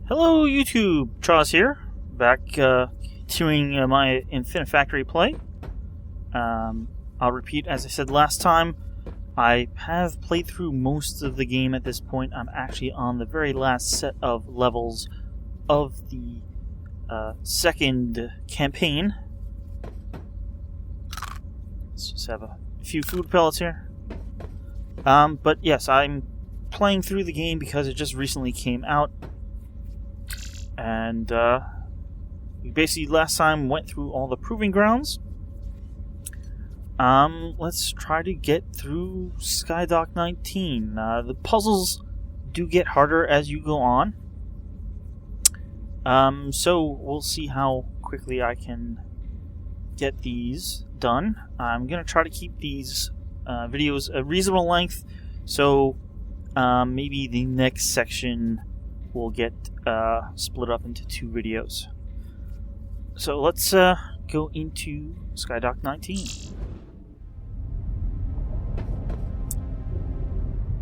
Hello YouTube, Charles here, back continuing my Infinifactory play. I'll repeat, as I said last time, I have played through most of the game at this point. I'm actually on the very last set of levels of the second campaign. Let's just have a few food pellets here. But yes, I'm playing through the game because it just recently came out. And we basically last time went through all the proving grounds. Let's try to get through Skydock 19. The puzzles do get harder as you go on. So we'll see how quickly I can get these done. I'm going to try to keep these videos a reasonable length, so maybe the next section will get split up into 2 videos. So let's go into Skydock 19.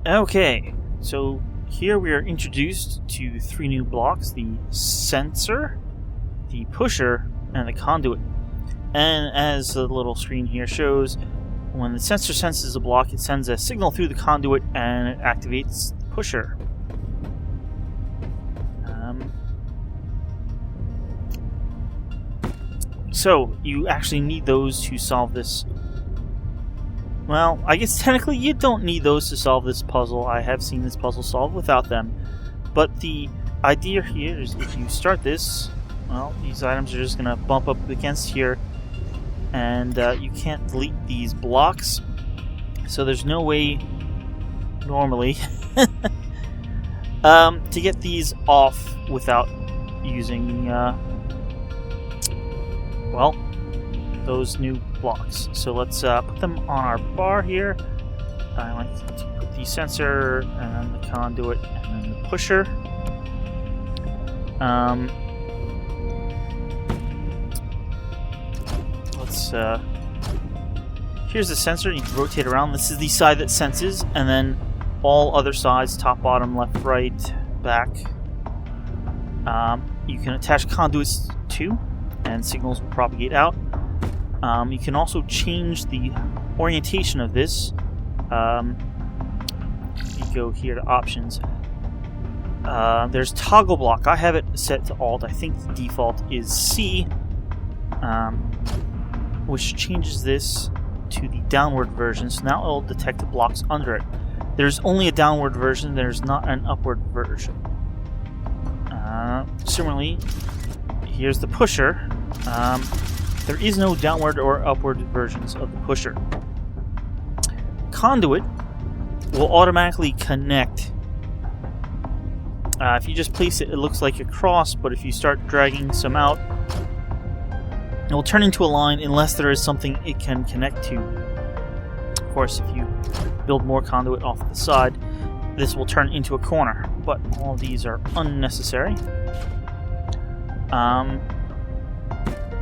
Okay, so here we are introduced to 3 new blocks: the sensor, the pusher, and the conduit. And as the little screen here shows, when the sensor senses a block, it sends a signal through the conduit and it activates the pusher. So, you actually need those to solve this. Well, I guess technically you don't need those to solve this puzzle. I have seen this puzzle solved without them. But the idea here is if you start this, well, these items are just going to bump up against here. And you can't delete these blocks. So there's no way, normally, to get these off without using, well, those new blocks. So let's put them on our bar here. I like to put the sensor and the conduit and then the pusher. Here's the sensor. You can rotate around. This is the side that senses, and then all other sides, top, bottom, left, right, back. You can attach conduits to, and signals will propagate out. You can also change the orientation of this. You go here to options. There's toggle block. I have it set to Alt. I think the default is C, which changes this to the downward version. So now it'll detect the blocks under it. There's only a downward version. There's not an upward version. Similarly, here's the pusher. There is no downward or upward versions of the pusher. Conduit will automatically connect. If you just place it, it looks like a cross, but if you start dragging some out, it will turn into a line unless there is something it can connect to. Of course, if you build more conduit off the side, this will turn into a corner, but all of these are unnecessary.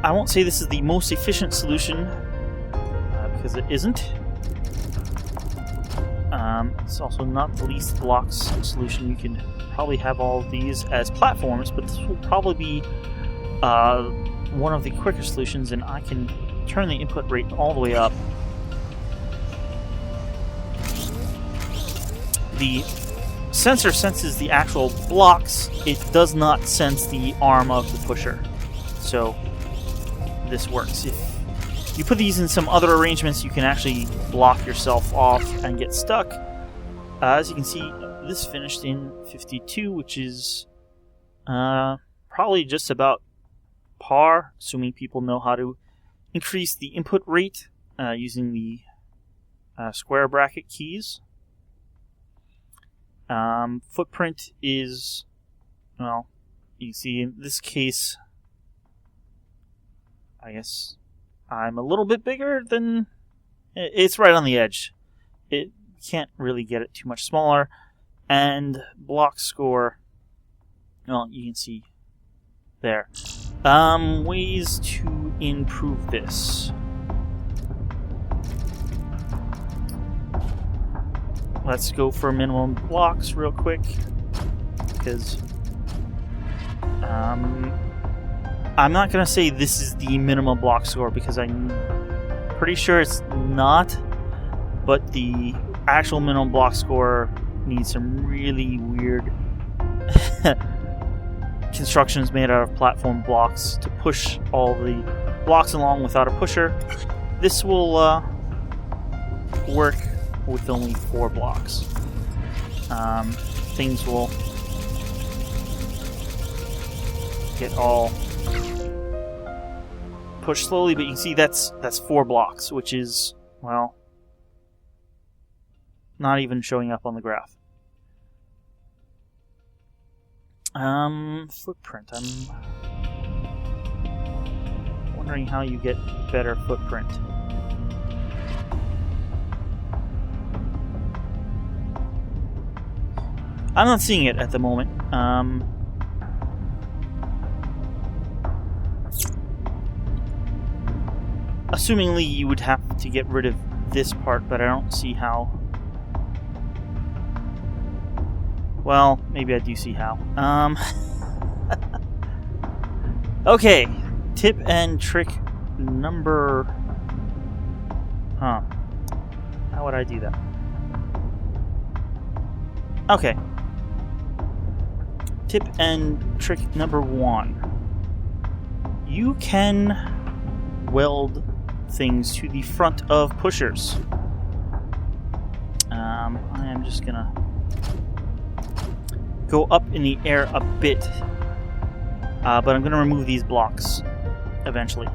I won't say this is the most efficient solution, because it isn't. It's also not the least blocks solution. You can probably have all of these as platforms, but this will probably be one of the quicker solutions, and I can turn the input rate all the way up. The sensor senses the actual blocks. It does not sense the arm of the pusher. So this works. If you put these in some other arrangements, you can actually block yourself off and get stuck. As you can see, this finished in 52, which is probably just about par, assuming people know how to increase the input rate using the square bracket keys. Footprint is, well, you can see in this case, I guess I'm a little bit bigger than, it's right on the edge. It can't really get it too much smaller. And block score, well, you can see there. Ways to improve this. Let's go for minimum blocks real quick, because I'm not going to say this is the minimum block score because I'm pretty sure it's not, but the actual minimum block score needs some really weird constructions made out of platform blocks to push all the blocks along without a pusher. This will work with only 4 blocks. Things will get all pushed slowly, but you can see that's 4 blocks, which is, well, not even showing up on the graph. Footprint. I'm wondering how you get better footprint. I'm not seeing it at the moment. Assumingly, you would have to get rid of this part, but I don't see how. Well, maybe I do see how. Okay, tip and trick number... How would I do that? Okay. Tip and trick number 1. You can weld things to the front of pushers. I am just gonna go up in the air a bit, but I'm gonna remove these blocks eventually.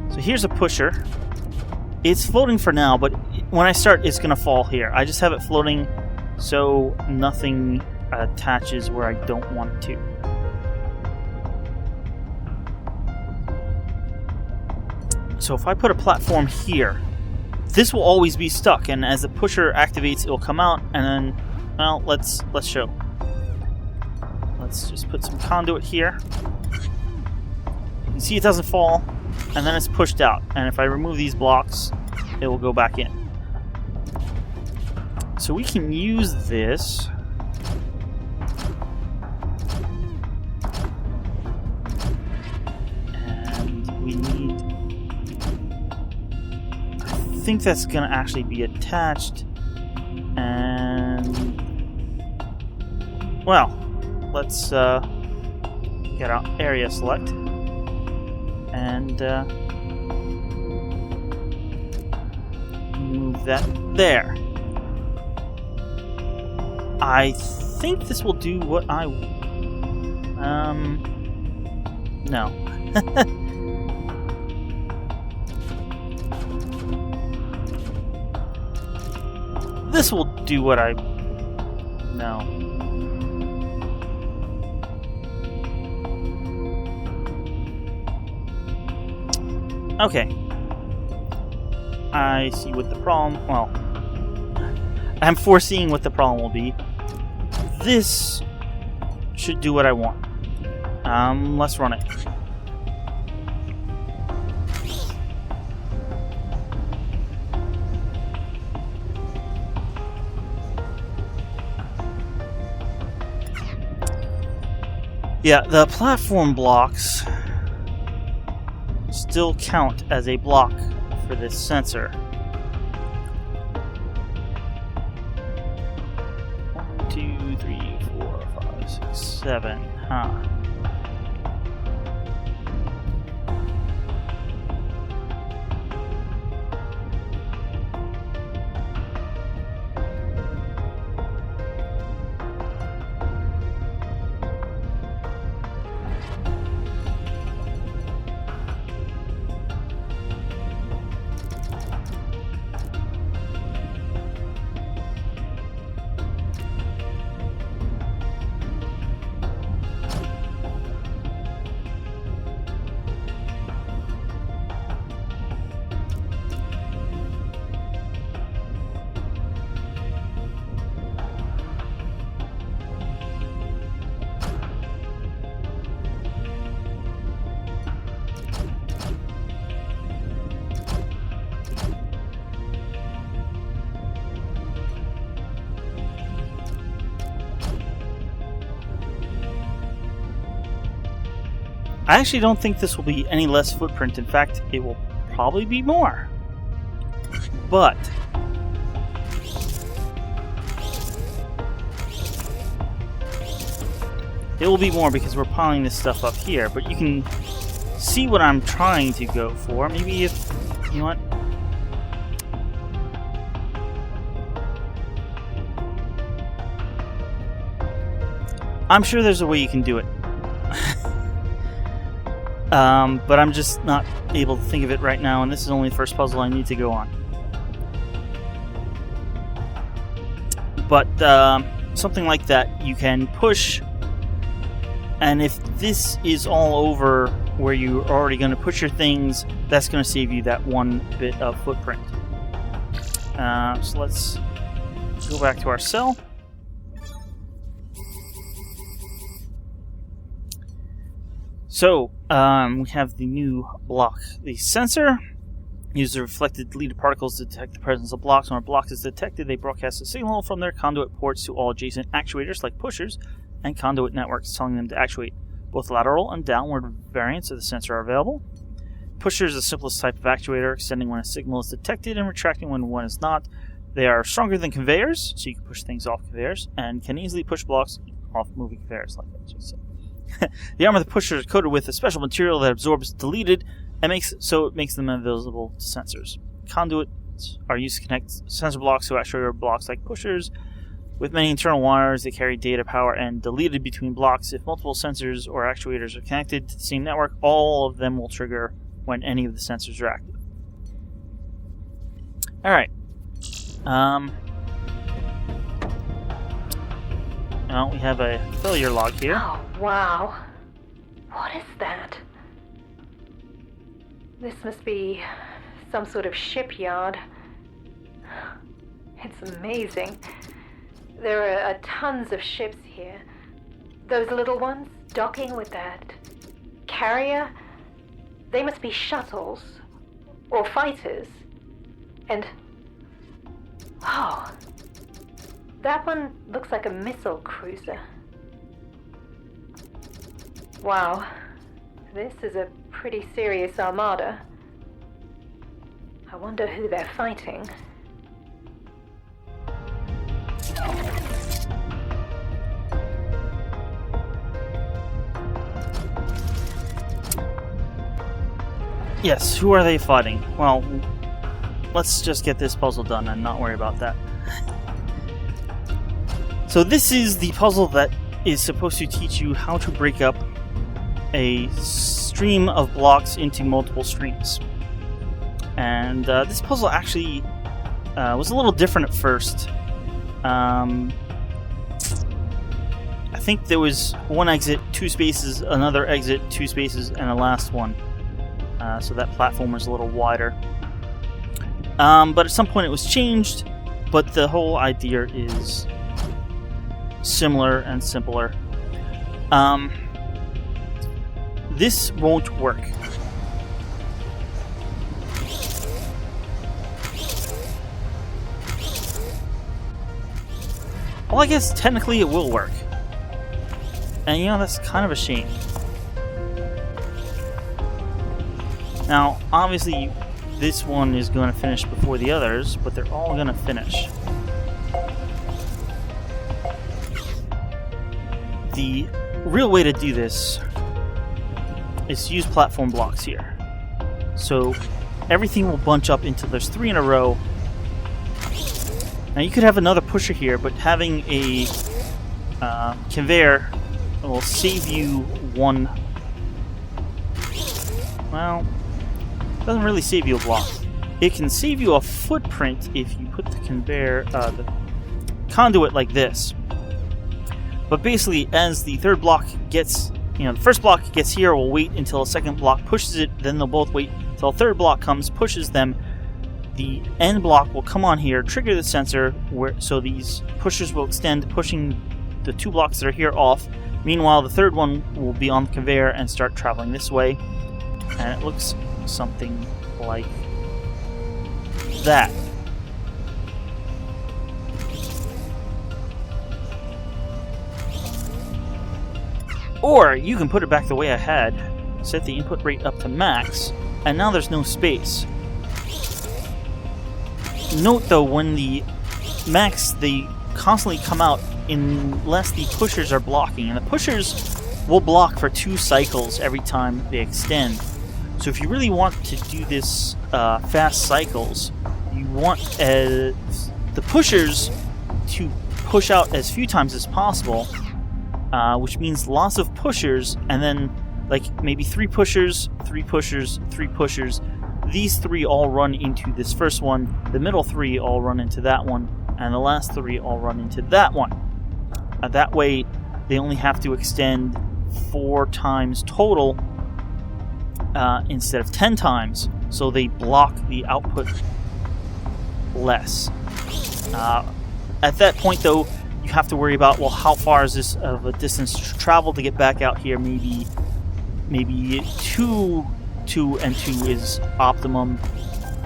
So here's a pusher. It's floating for now, but when I start, it's gonna fall here. I just have it floating so nothing attaches where I don't want it to. So if I put a platform here, this will always be stuck, and as the pusher activates, it will come out, and then, well, let's show. Let's just put some conduit here. You can see it doesn't fall, and then it's pushed out, and if I remove these blocks, it will go back in. So we can use this. And we need... I think that's going to actually be attached. And... well, let's get our area select. And move that there. I think this will do what I... no. This will do what I... no. Okay. I see what the problem... well, I'm foreseeing what the problem will be. This should do what I want. Let's run it. Yeah, the platform blocks still count as a block for this sensor. 1, 2, 3, 4, 5, 6, 7. Huh. I actually don't think this will be any less footprint. In fact, it will probably be more. But it will be more because we're piling this stuff up here. But you can see what I'm trying to go for. Maybe if... You know what? I'm sure there's a way you can do it. But I'm just not able to think of it right now, and this is only the first puzzle I need to go on. But something like that you can push, and if this is all over where you're already going to push your things, that's going to save you that one bit of footprint. So let's go back to our cell. So, we have the new block. The sensor uses the reflected deleted particles to detect the presence of blocks. When a block is detected, they broadcast a signal from their conduit ports to all adjacent actuators like pushers and conduit networks, telling them to actuate. Both lateral and downward variants of the sensor are available. Pusher is the simplest type of actuator, extending when a signal is detected and retracting when one is not. They are stronger than conveyors, so you can push things off conveyors, and can easily push blocks off moving conveyors, like I just said. The arm of the pusher is coated with a special material that absorbs deleted and makes them invisible to sensors. Conduits are used to connect sensor blocks to actuator blocks like pushers. With many internal wires, they carry data, power, and deleted between blocks. If multiple sensors or actuators are connected to the same network, all of them will trigger when any of the sensors are active. Alright. Well, we have a failure log here. Oh, wow. What is that? This must be some sort of shipyard. It's amazing. There are tons of ships here. Those little ones docking with that carrier, they must be shuttles or fighters. And, oh, that one looks like a missile cruiser. Wow, this is a pretty serious armada. I wonder who they're fighting. Yes, who are they fighting? Well, let's just get this puzzle done and not worry about that. So this is the puzzle that is supposed to teach you how to break up a stream of blocks into multiple streams. And this puzzle actually was a little different at first. I think there was one exit, 2 spaces, another exit, 2 spaces, and a last one. So that platform was a little wider. But at some point it was changed, but the whole idea is similar and simpler. This won't work. Well, I guess technically it will work. And you know, that's kind of a shame. Now, obviously, this one is going to finish before the others, but they're all going to finish. The real way to do this is to use platform blocks here. So everything will bunch up until there's 3 in a row. Now you could have another pusher here, but having a conveyor will save you one. Well, it doesn't really save you a block. It can save you a footprint if you put the conveyor, the conduit like this. But basically, as the third block gets, the first block gets here, we'll wait until a second block pushes it, then they'll both wait until a third block comes, pushes them. The end block will come on here, trigger the sensor, so these pushers will extend, pushing the 2 blocks that are here off. Meanwhile, the third one will be on the conveyor and start traveling this way. And it looks something like that. Or you can put it back the way I had, set the input rate up to max, and now there's no space. Note though, when the max, they constantly come out unless the pushers are blocking, and the pushers will block for 2 cycles every time they extend. So if you really want to do this fast cycles, you want the pushers to push out as few times as possible, which means lots of pushers, and then like maybe 3 pushers, 3 pushers, 3 pushers. These 3 all run into this first one, the middle 3 all run into that one, and the last 3 all run into that one. That way, they only have to extend 4 times total instead of 10 times, so they block the output less. At that point, though, you have to worry about, well, how far is this of a distance to travel to get back out here? Maybe 2 and 2 is optimum,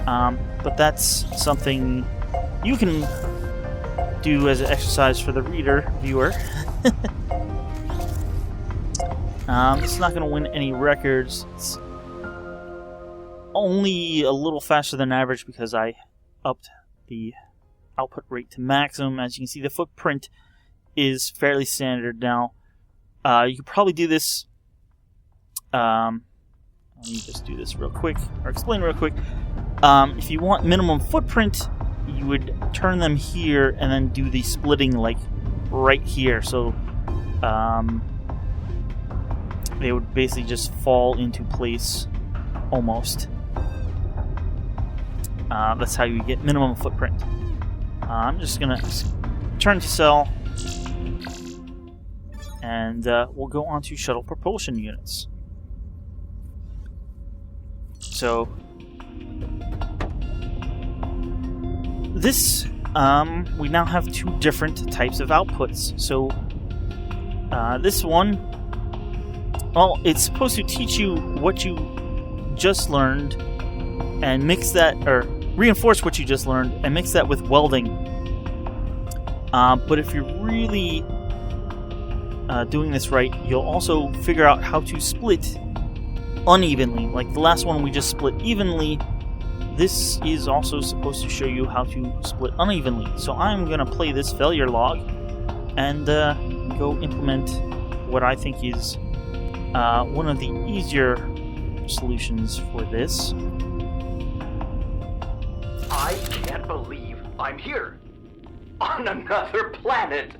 but that's something you can do as an exercise for the viewer. It's not going to win any records. It's only a little faster than average because I upped the output rate to maximum. As you can see, the footprint is fairly standard now. You could probably do this. Let me just do this real quick, or explain real quick. If you want minimum footprint, you would turn them here and then do the splitting like right here. So they would basically just fall into place almost. That's how you get minimum footprint. I'm just gonna turn to cell, and we'll go on to shuttle propulsion units. So this, we now have 2 different types of outputs. So this one, well, it's supposed to teach you what you just learned and mix that, or reinforce what you just learned and mix that with welding. But if you're really doing this right, you'll also figure out how to split unevenly. Like the last one we just split evenly, this is also supposed to show you how to split unevenly. So I'm going to play this failure log and go implement what I think is one of the easier solutions for this. I can't believe I'm here on another planet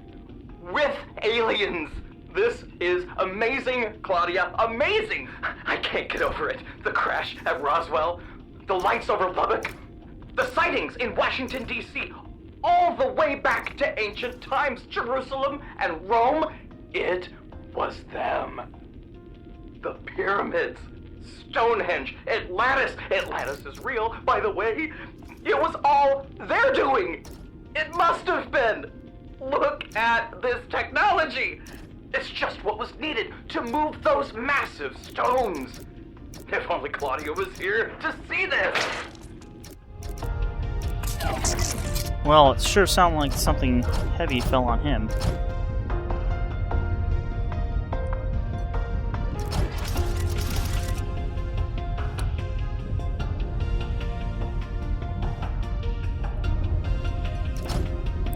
with aliens. This is amazing, Claudia. Amazing! I can't get over it. The crash at Roswell, the lights over Lubbock, the sightings in Washington, D.C., all the way back to ancient times, Jerusalem and Rome. It was them. The pyramids, Stonehenge, Atlantis. Atlantis is real, by the way. It was all their doing. It must have been. Look at this technology. It's just what was needed to move those massive stones. If only Claudia was here to see this. Well, it sure sounded like something heavy fell on him.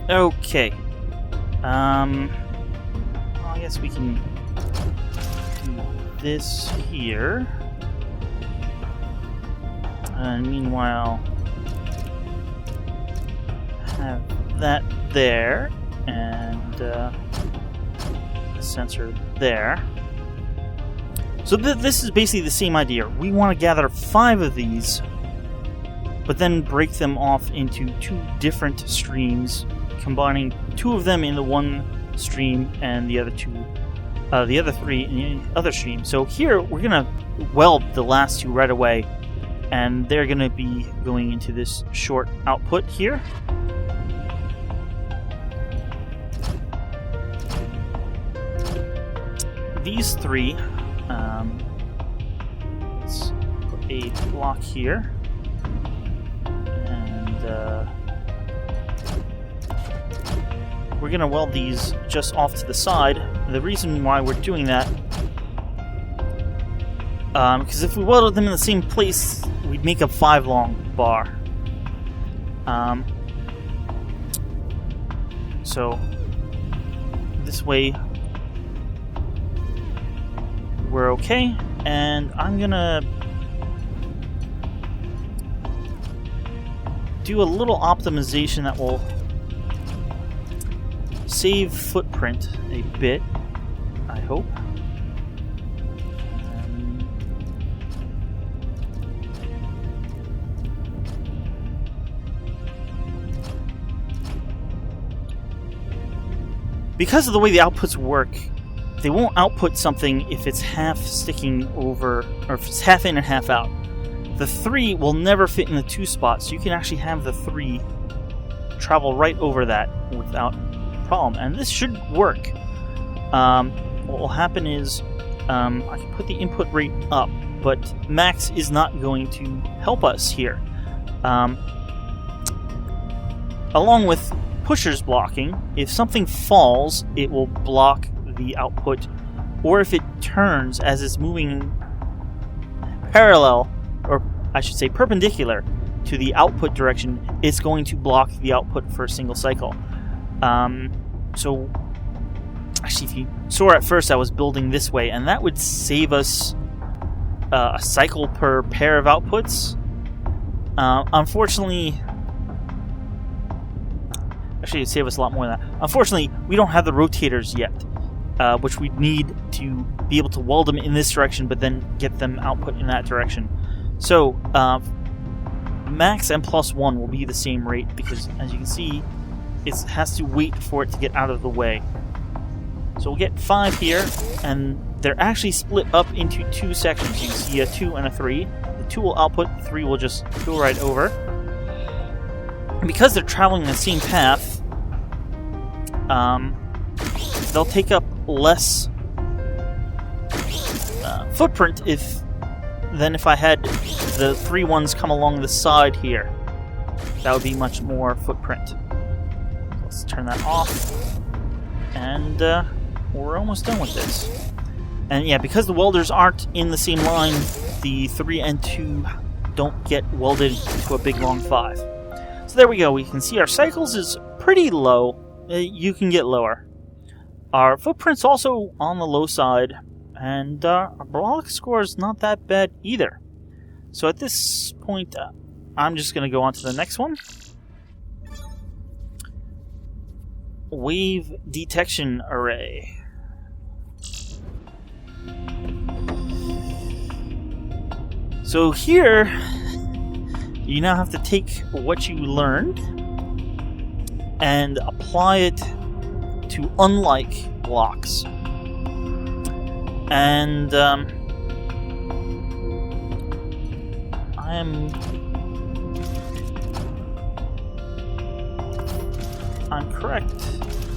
Okay. I guess we can do this here. And meanwhile, have that there, and the sensor there. So this is basically the same idea. We want to gather 5 of these, but then break them off into 2 different streams, combining 2 of them into one stream and the other 3 in the other stream. So here we're gonna weld the last 2 right away, and they're gonna be going into this short output here. These 3, let's put a block here, and we're going to weld these just off to the side. The reason why we're doing that Because if we welded them in the same place, we'd make a 5 long bar. So this way we're okay, and I'm gonna do a little optimization that will save footprint a bit, I hope. Because of the way the outputs work, they won't output something if it's half sticking over, or if it's half in and half out. The 3 will never fit in the 2 spots, so you can actually have the 3 travel right over that without problem. And this should work. What will happen is, I can put the input rate up, but Max is not going to help us here. Along with pushers blocking, if something falls, it will block the output, or if it turns as it's moving parallel, or I should say perpendicular to the output direction, it's going to block the output for a single cycle. So actually, if you saw at first, I was building this way, and that would save us a cycle per pair of outputs. Unfortunately, actually, it'd save us a lot more than that. Unfortunately, we don't have the rotators yet, which we need to be able to weld them in this direction, but then get them output in that direction. So, max and +1 will be the same rate, because, as you can see, it has to wait for it to get out of the way. So we'll get 5 here, and they're actually split up into 2 sections. You can see a 2 and a 3. The 2 will output, the 3 will just go right over. And because they're traveling the same path, they'll take up less footprint than if I had the 3 ones come along the side here. That would be much more footprint. Let's turn that off, and we're almost done with this. And yeah, because the welders aren't in the same line, the 3 and 2 don't get welded to a big long 5. So there we go. We can see our cycles is pretty low. You can get lower. Our footprint's also on the low side, and our block score is not that bad either. So at this point, I'm just going to go on to the next one. Wave detection array. So here, you now have to take what you learned and apply it to unlike blocks. And I'm correct,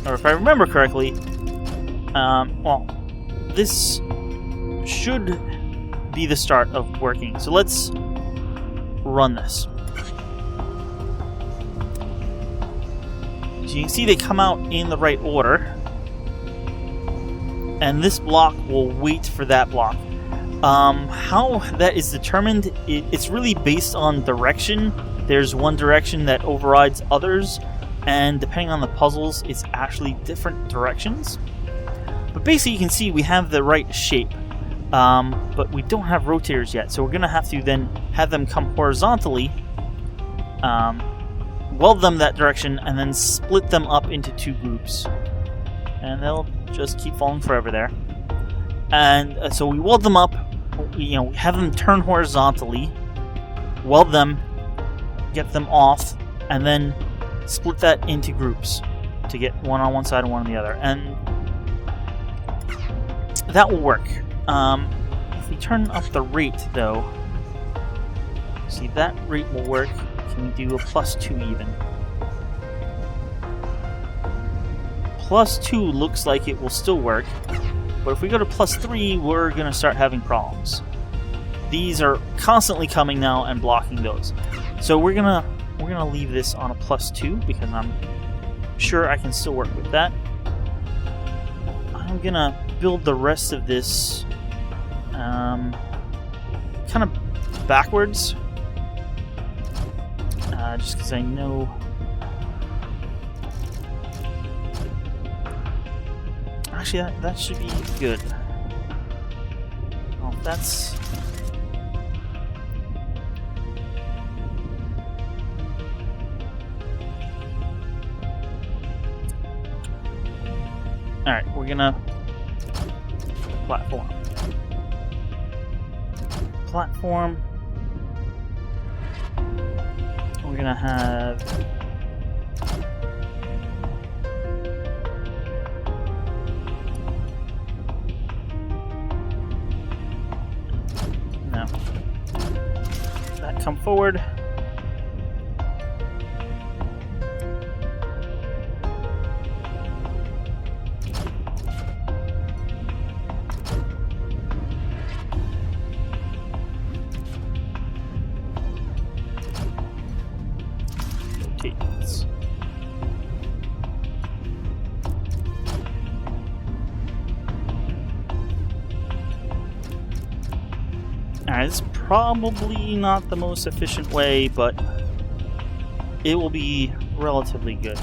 or if I remember correctly, well, this should be the start of working. So let's run this. So you can see they come out in the right order, and this block will wait for that block. How that is determined, it's really based on direction. There's one direction that overrides others, and depending on the puzzles, it's actually different directions. But basically, you can see we have the right shape, but we don't have rotators yet, so we're going to have to then have them come horizontally, weld them that direction, and then split them up into 2 groups. And they'll just keep falling forever there. And so we weld them up, we have them turn horizontally, weld them, get them off, and then split that into groups to get one on one side and one on the other. And that will work. If we turn up the rate, though, see, that rate will work. Can we do a +2 even? +2 looks like it will still work, but if we go to +3, we're going to start having problems. These are constantly coming now and blocking those. So we're gonna leave this on a +2 because I'm sure I can still work with that. I'm gonna build the rest of this kind of backwards. Just because I know... Actually, that should be good. Well, that's... Alright, we're gonna... Platform. Platform. We're gonna have... No. That come forward. Alright, it's probably not the most efficient way, but it will be relatively good.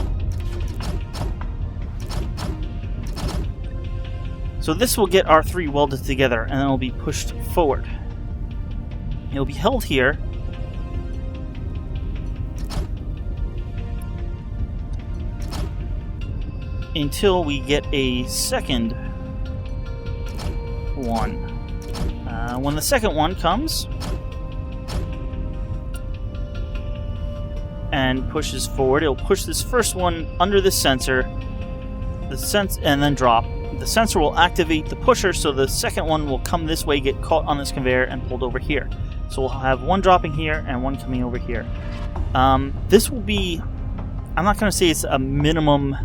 So this will get our three welded together, and then it'll be pushed forward. It'll be held here. Until we get a second one. When the second one comes and pushes forward, it'll push this first one under the sensor, and then drop. The sensor will activate the pusher, so the second one will come this way, get caught on this conveyor, and pulled over here. So we'll have one dropping here and one coming over here. This will be, I'm not going to say it's a minimum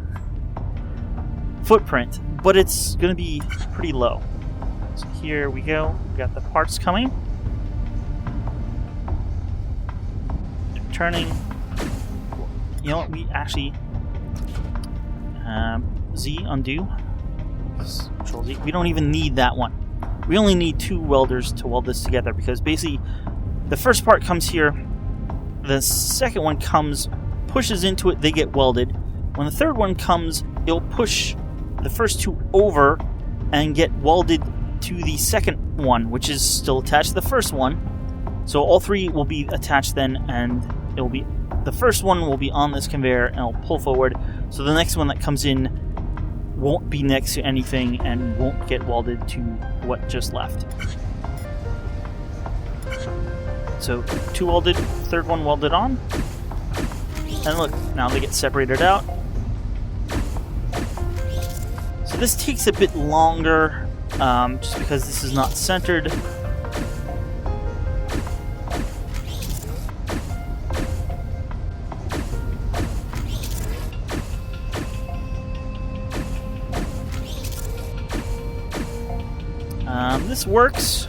footprint, but it's going to be pretty low. So here we go. We got the parts coming. They're turning. You know what? We actually Z undo. Control Z. We don't even need that one. We only need two welders to weld this together because basically the first part comes here. The second one comes, pushes into it. They get welded. When the third one comes, it'll push the first two over and get welded to the second one, which is still attached to the first one. So all three will be attached then, and it'll be the first one will be on this conveyor and it'll pull forward. So the next one that comes in won't be next to anything and won't get welded to what just left. So two welded, third one welded on. And look, now they get separated out. So this takes a bit longer, just because this is not centered. This works.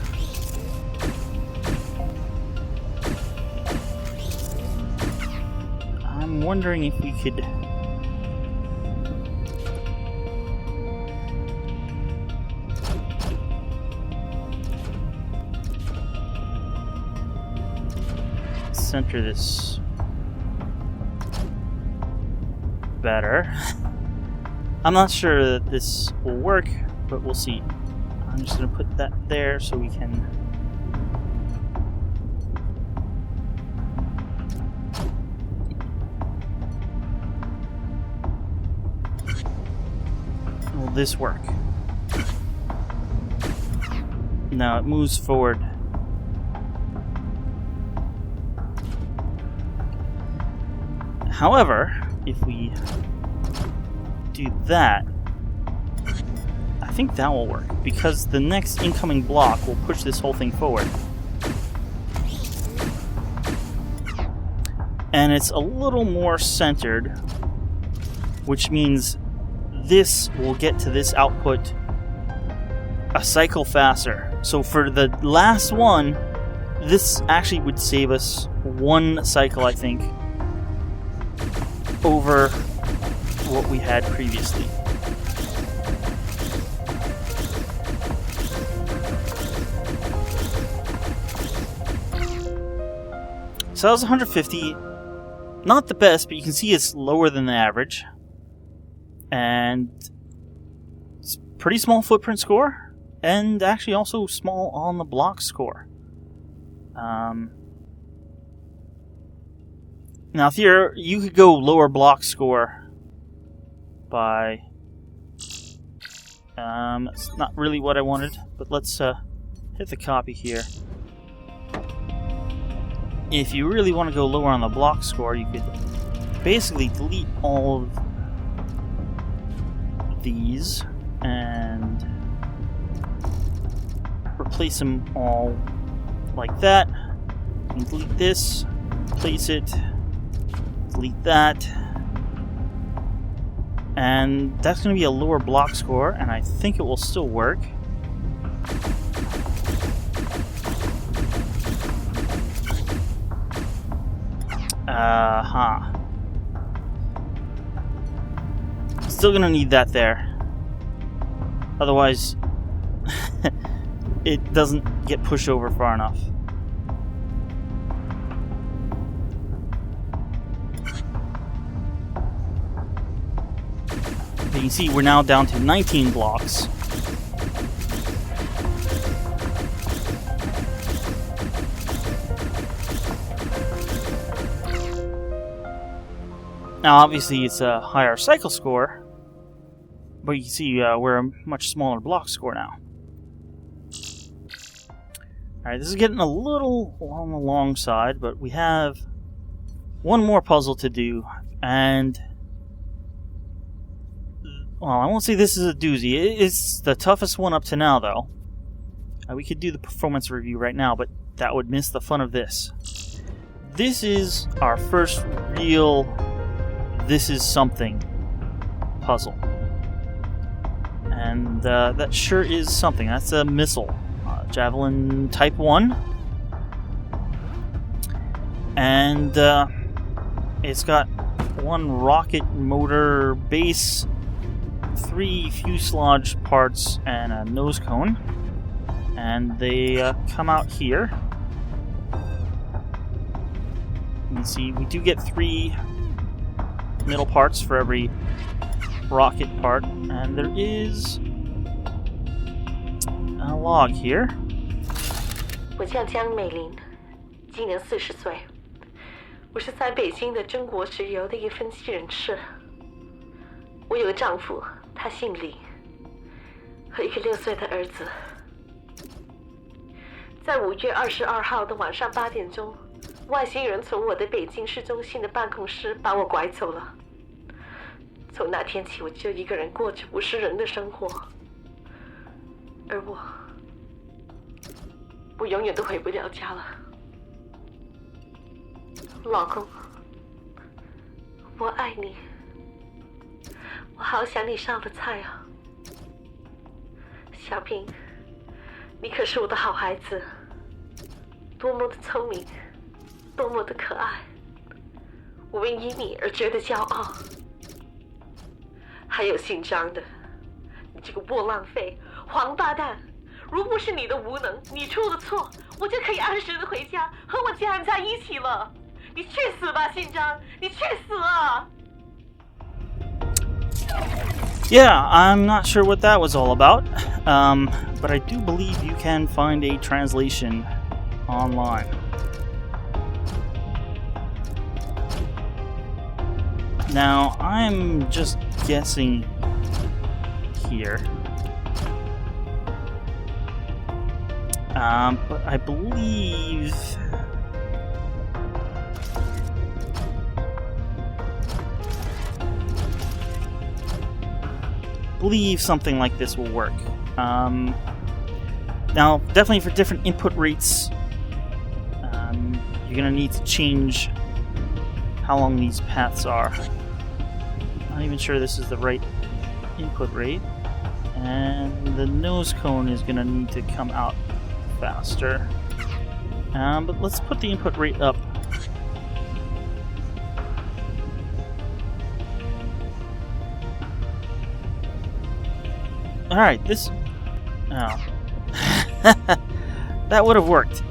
I'm wondering if we could... center this better. I'm not sure that this will work, but we'll see. I'm just going to put that there so we can... Will this work? No, it moves forward. However, if we do that, I think that will work, because the next incoming block will push this whole thing forward. And it's a little more centered, which means this will get to this output a cycle faster. So for the last one, this actually would save us one cycle, I think, over what we had previously. So that was 150. Not the best, but you can see it's lower than the average. And it's pretty small footprint score. And actually also small on the block score. Now here, you could go lower block score by... it's not really what I wanted, but let's hit the copy here. If you really want to go lower on the block score, you could basically delete all of these and replace them all like that. You can delete this, replace it, delete that, and that's going to be a lower block score, and I think it will still work. Still gonna need that there. Otherwise, it doesn't get pushed over far enough. But you can see we're now down to 19 blocks. Now, obviously, it's a higher cycle score, but you can see we're a much smaller block score now. Alright, this is getting a little on the long side, but we have one more puzzle to do, and... well, I won't say this is a doozy. It's the toughest one up to now, though. We could do the performance review right now, but that would miss the fun of this. This is our first real... this is something puzzle. And that sure is something. That's a missile. Javelin Type 1. And it's got one rocket motor base, 3 fuselage parts, and a nose cone. And they come out here. You can see we do get 3 middle parts for every rocket part, and there is a log here. 我叫江美玲，今年40岁，我是在北京的中国石油的一个分析人士。我有个丈夫，他姓李，和一个6岁的儿子。在5月22号的晚上8点钟，外星人从我的北京市中心的办公室把我拐走了。从那天起，我就一个人过着不是人的生活，而我永远都回不了家了。老公，我爱你，我好想你烧的菜啊。小平，你可是我的好孩子，多么的聪明，多么的可爱，我为因你而觉得骄傲。还有姓张的，你这个窝囊废，黄八蛋！如不是你的无能，你出的错，我就可以按时的回家和我家人在一起了。你去死吧，姓张！你去死啊！ Yeah, I'm not sure what that was all about, but I do believe you can find a translation online. Now, I'm just guessing here. But I believe... something like this will work. Now, definitely for different input rates, you're going to need to change how long these paths are. Not even sure this is the right input rate. And the nose cone is going to need to come out faster. But let's put the input rate up. Alright, this... oh. That would have worked.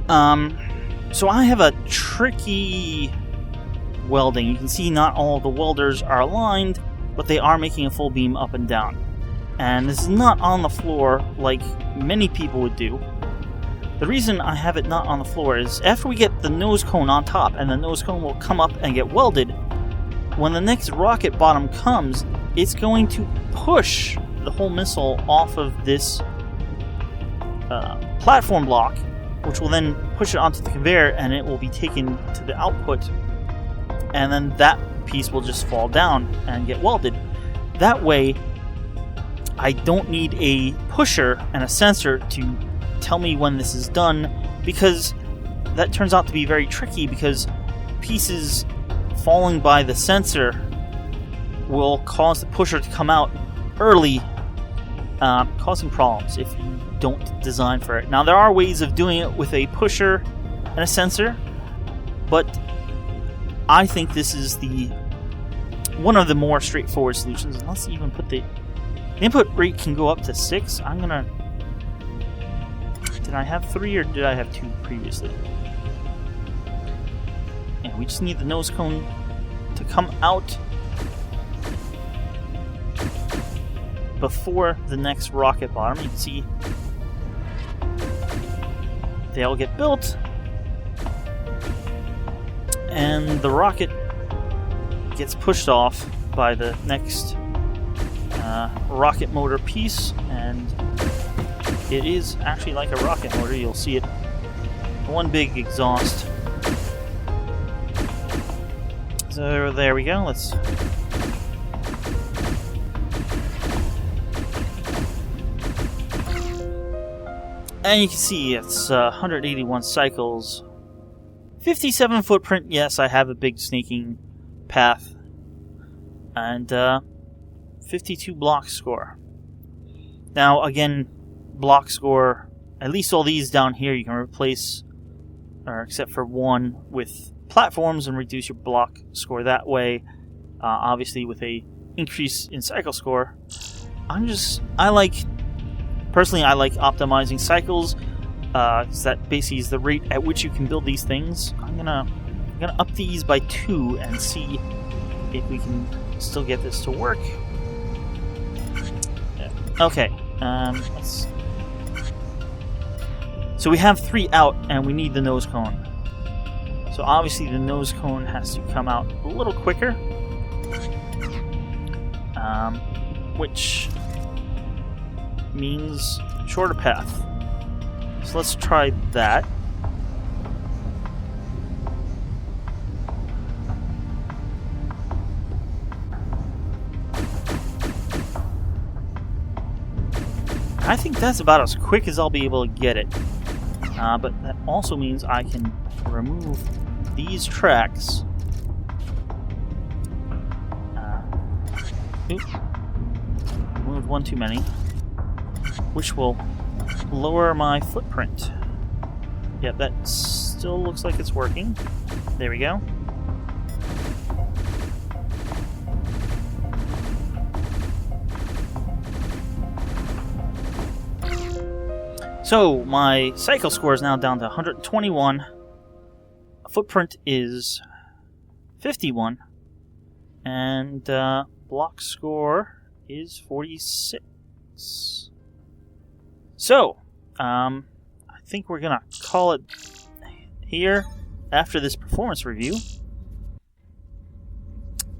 So I have a tricky welding. You can see not all of the welders are aligned, but they are making a full beam up and down. And this is not on the floor like many people would do. The reason I have it not on the floor is after we get the nose cone on top, and the nose cone will come up and get welded, when the next rocket bottom comes, it's going to push the whole missile off of this platform block, which will then push it onto the conveyor, and it will be taken to the output, and then that piece will just fall down and get welded. That way, I don't need a pusher and a sensor to tell me when this is done, because that turns out to be very tricky, because pieces falling by the sensor will cause the pusher to come out early, causing problems if you don't design for it. Now, there are ways of doing it with a pusher and a sensor, but I think this is one of the more straightforward solutions. And let's even put the input rate can go up to 6. Did I have 3 or did I have 2 previously? And we just need the nose cone to come out before the next rocket bottom. You can see they all get built, and the rocket gets pushed off by the next rocket motor piece, and it is actually like a rocket motor. You'll see it, one big exhaust. So there we go. And you can see it's 181 cycles, 57 footprint. Yes, I have a big snaking path, and 52 block score. Now, again, block score, at least all these down here you can replace, or except for one, with platforms and reduce your block score that way. Obviously, with a increase in cycle score, I like optimizing cycles. That basically is the rate at which you can build these things. I'm gonna up these by 2 and see if we can still get this to work. Yeah. Okay. So we have 3 out, and we need the nose cone. So obviously the nose cone has to come out a little quicker, which means shorter path. So let's try that. I think that's about as quick as I'll be able to get it. But that also means I can remove these tracks. Removed one too many, which will lower my footprint. Yep, that still looks like it's working. There we go. So, my cycle score is now down to 121. Footprint is 51. And block score is 46. So, I think we're going to call it here after this performance review.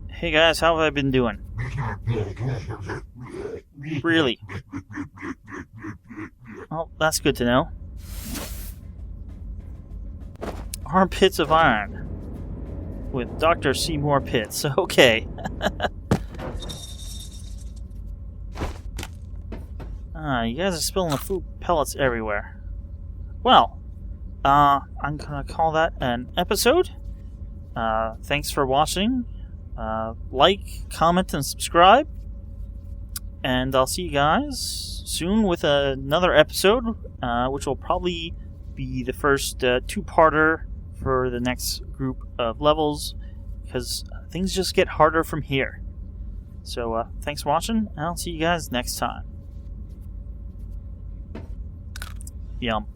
Hey guys, how have I been doing? Really? Well, that's good to know. Armpits of Iron with Dr. Seymour Pitts. Okay. You guys are spilling the food pellets everywhere. Well, I'm gonna call that an episode. Thanks for watching. Like, comment, and subscribe. And I'll see you guys soon with another episode, which will probably be the first two-parter for the next group of levels, because things just get harder from here. So, thanks for watching, and I'll see you guys next time. Yum.